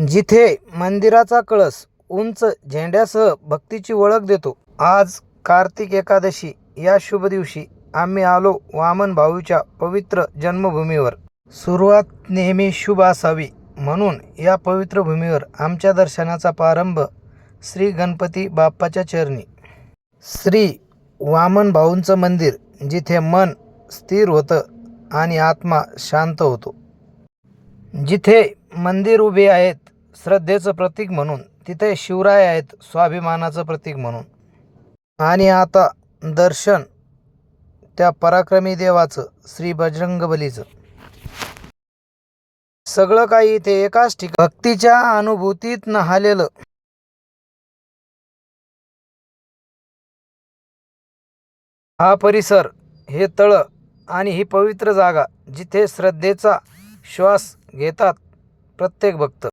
जिथे मंदिराचा कळस उंच झेंड्यासह भक्तीची ओळख देतो. आज कार्तिक एकादशी या शुभ दिवशी आम्ही आलो वामन भाऊच्या पवित्र जन्मभूमीवर. सुरुवात नेहमी शुभ असावी म्हणून या पवित्र भूमीवर आमच्या दर्शनाचा प्रारंभ श्री गणपती बाप्पाच्या चरणी. श्री वामन भाऊंचं मंदिर जिथे मन स्थिर होतं आणि आत्मा शांत होतो. जिथे मंदिर उभे आहेत श्रद्धेचं प्रतीक म्हणून, तिथे शिवराय आहेत स्वाभिमानाचं प्रतीक म्हणून. आणि आता दर्शन त्या पराक्रमी देवाचं, श्री बजरंगबलीचं. सगळं काही इथे एकाच ठिकाणी भक्तीच्या अनुभूतीत न्हालेलं. हा परिसर, हे तळं आणि ही पवित्र जागा जिथे श्रद्धेचा श्वास घेतात प्रत्येक भक्त.